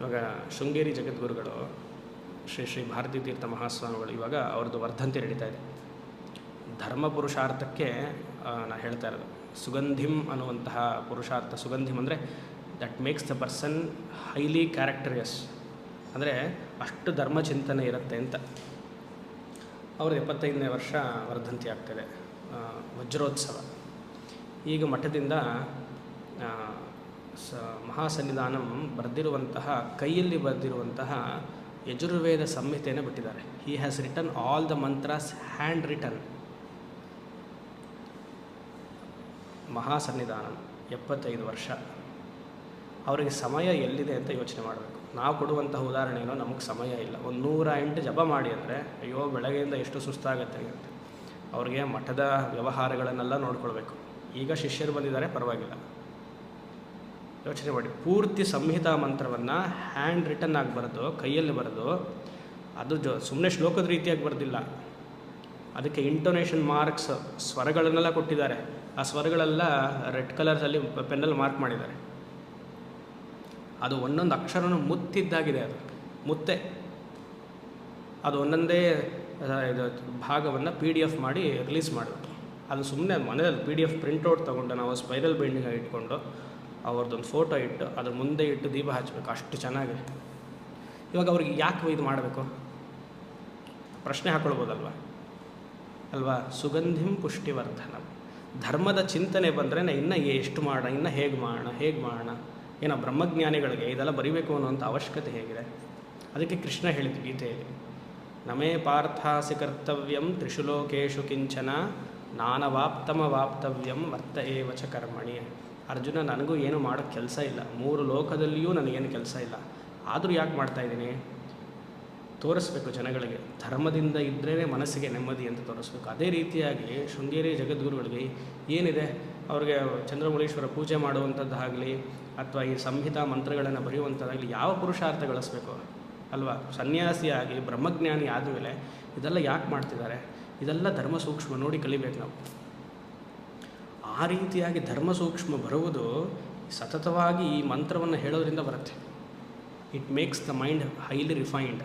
ಇವಾಗ ಶೃಂಗೇರಿ ಜಗದ್ಗುರುಗಳು ಶ್ರೀ ಶ್ರೀ ಭಾರತೀ ತೀರ್ಥ ಮಹಾಸ್ವಾಮಿಗಳು ಇವಾಗ ಅವ್ರದ್ದು ವರ್ಧಂತಿ ನಡೀತಾ ಇದೆ. ಧರ್ಮ ಪುರುಷಾರ್ಥಕ್ಕೆ ನಾನು ಹೇಳ್ತಾ ಇರೋದು ಸುಗಂಧಿಂ ಅನ್ನುವಂತಹ ಪುರುಷಾರ್ಥ. ಸುಗಂಧಿಂ ಅಂದರೆ that makes the person highly characterious, ಅಂದರೆ ಅಷ್ಟು ಧರ್ಮಚಿಂತನೆ ಇರುತ್ತೆ ಅಂತ. ಅವ್ರದ್ದು 75ನೇ ವರ್ಷ ವರ್ಧಂತಿ ಆಗ್ತದೆ, ವಜ್ರೋತ್ಸವ. ಈಗ ಮಠದಿಂದ ಮಹಾಸನ್ನಿಧಾನಂ ಬರೆದಿರುವಂತಹ, ಕೈಯಲ್ಲಿ ಬರೆದಿರುವಂತಹ ಯಜುರ್ವೇದ ಸಂಹಿತೆಯನ್ನು ಬಿಟ್ಟಿದ್ದಾರೆ. He has written all the mantras hand written. ಮಹಾಸನ್ನಿಧಾನಂ 75 ವರ್ಷ. ಅವರಿಗೆ ಸಮಯ ಎಲ್ಲಿದೆ ಅಂತ ಯೋಚನೆ ಮಾಡಬೇಕು. ನಾವು ಕೊಡುವಂತಹ ಉದಾಹರಣೆ ಏನೋ, ನಮಗೆ ಸಮಯ ಇಲ್ಲ. ಒಂದು 108 ಜಪ ಮಾಡಿ ಅಂದರೆ ಅಯ್ಯೋ ಬೆಳಗ್ಗೆಯಿಂದ ಎಷ್ಟು ಸುಸ್ತಾಗುತ್ತೆ ಅಂತ. ಅವ್ರಿಗೆ ಮಠದ ವ್ಯವಹಾರಗಳನ್ನೆಲ್ಲ ನೋಡ್ಕೊಳ್ಬೇಕು. ಈಗ ಶಿಷ್ಯರು ಬಂದಿದ್ದಾರೆ, ಪರವಾಗಿಲ್ಲ. ಯೋಚನೆ ಮಾಡಿ, ಪೂರ್ತಿ ಸಂಹಿತಾ ಮಂತ್ರವನ್ನು ಹ್ಯಾಂಡ್ ರಿಟನ್ ಆಗಿ ಬರೆದು, ಕೈಯಲ್ಲಿ ಬರೆದು, ಅದು ಸುಮ್ಮನೆ ಶ್ಲೋಕದ ರೀತಿಯಾಗಿ ಬರೆದಿಲ್ಲ, ಅದಕ್ಕೆ ಇಂಟೋನೇಷನ್ ಮಾರ್ಕ್ಸ್, ಸ್ವರಗಳನ್ನೆಲ್ಲ ಕೊಟ್ಟಿದ್ದಾರೆ. ಆ ಸ್ವರಗಳೆಲ್ಲ ರೆಡ್ ಕಲರ್ಸಲ್ಲಿ ಪೆನ್ನಲ್ಲಿ ಮಾರ್ಕ್ ಮಾಡಿದ್ದಾರೆ. ಅದು ಒಂದೊಂದು ಅಕ್ಷರನೂ ಮುತ್ತಿದ್ದಾಗಿದೆ. ಅದು ಮುತ್ತೆ. ಅದು ಒಂದೊಂದೇ ಇದು ಭಾಗವನ್ನು PDF ಮಾಡಿ ರಿಲೀಸ್ ಮಾಡಬೇಕು. ಅದು ಸುಮ್ಮನೆ ಮನೆಯಲ್ಲಿ PDF ಪ್ರಿಂಟೌಟ್ ತೊಗೊಂಡು ನಾವು ಸ್ಪೈರಲ್ ಬೈಂಡಿಂಗ್ ಇಟ್ಕೊಂಡು ಅವ್ರದ್ದೊಂದು ಫೋಟೋ ಇಟ್ಟು ಅದ್ರ ಮುಂದೆ ಇಟ್ಟು ದೀಪ ಹಚ್ಚಬೇಕು. ಅಷ್ಟು ಚೆನ್ನಾಗಿದೆ. ಇವಾಗ ಅವ್ರಿಗೆ ಯಾಕೆ ಇದು ಮಾಡಬೇಕು? ಪ್ರಶ್ನೆ ಹಾಕ್ಕೊಳ್ಬೋದಲ್ವ ಅಲ್ವಾ? ಸುಗಂಧಿಂ ಪುಷ್ಟಿವರ್ಧನ. ಧರ್ಮದ ಚಿಂತನೆ ಬಂದರೆ ಇನ್ನೂ ಎಷ್ಟು ಮಾಡೋಣ, ಇನ್ನೂ ಹೇಗೆ ಮಾಡೋಣ. ಏನೋ ಬ್ರಹ್ಮಜ್ಞಾನಿಗಳಿಗೆ ಇದೆಲ್ಲ ಬರಿಬೇಕು ಅನ್ನೋಂಥ ಅವಶ್ಯಕತೆ ಹೇಗಿದೆ? ಅದಕ್ಕೆ ಕೃಷ್ಣ ಹೇಳಿದ್ದು ಗೀತೆಯಲ್ಲಿ, ನಮೇ ಪಾರ್ಥಾಸಿ ಕರ್ತವ್ಯಂ ತ್ರಿಷು ಲೋಕೇಶು ಕಿಂಚನ ನಾನವಾಪ್ತಮವಾಪ್ತವ್ಯಂ ವರ್ತ ಏವಚ ಕರ್ಮಣಿ. ಅರ್ಜುನ, ನನಗೂ ಏನು ಮಾಡೋಕ್ಕೆ ಕೆಲಸ ಇಲ್ಲ, 3 ಲೋಕದಲ್ಲಿಯೂ ನನಗೇನು ಕೆಲಸ ಇಲ್ಲ. ಆದರೂ ಯಾಕೆ ಮಾಡ್ತಾಯಿದ್ದೀನಿ? ತೋರಿಸ್ಬೇಕು ಜನಗಳಿಗೆ. ಧರ್ಮದಿಂದ ಇದ್ರೇ ಮನಸ್ಸಿಗೆ ನೆಮ್ಮದಿ ಅಂತ ತೋರಿಸ್ಬೇಕು. ಅದೇ ರೀತಿಯಾಗಿ ಶೃಂಗೇರಿ ಜಗದ್ಗುರುಗಳಿಗೆ ಏನಿದೆ, ಅವ್ರಿಗೆ ಚಂದ್ರಮೌಳೀಶ್ವರ ಪೂಜೆ ಮಾಡುವಂಥದ್ದಾಗಲಿ ಅಥವಾ ಈ ಸಂಹಿತಾ ಮಂತ್ರಗಳನ್ನು ಬರೆಯುವಂಥದ್ದಾಗಲಿ ಯಾವ ಪುರುಷಾರ್ಥ ಗಳಿಸ್ಬೇಕು ಅಲ್ವಾ? ಸನ್ಯಾಸಿಯಾಗಿ ಬ್ರಹ್ಮಜ್ಞಾನಿ ಆದಮೇಲೆ ಇದೆಲ್ಲ ಯಾಕೆ ಮಾಡ್ತಿದ್ದಾರೆ? ಇದೆಲ್ಲ ಧರ್ಮ ಸೂಕ್ಷ್ಮ ನೋಡಿ ಕಲಿಬೇಕು ನಾವು. ಆ ರೀತಿಯಾಗಿ ಧರ್ಮ ಸೂಕ್ಷ್ಮ ಬರುವುದು ಸತತವಾಗಿ ಈ ಮಂತ್ರವನ್ನು ಹೇಳೋದ್ರಿಂದ ಬರುತ್ತೆ. It makes the mind highly refined.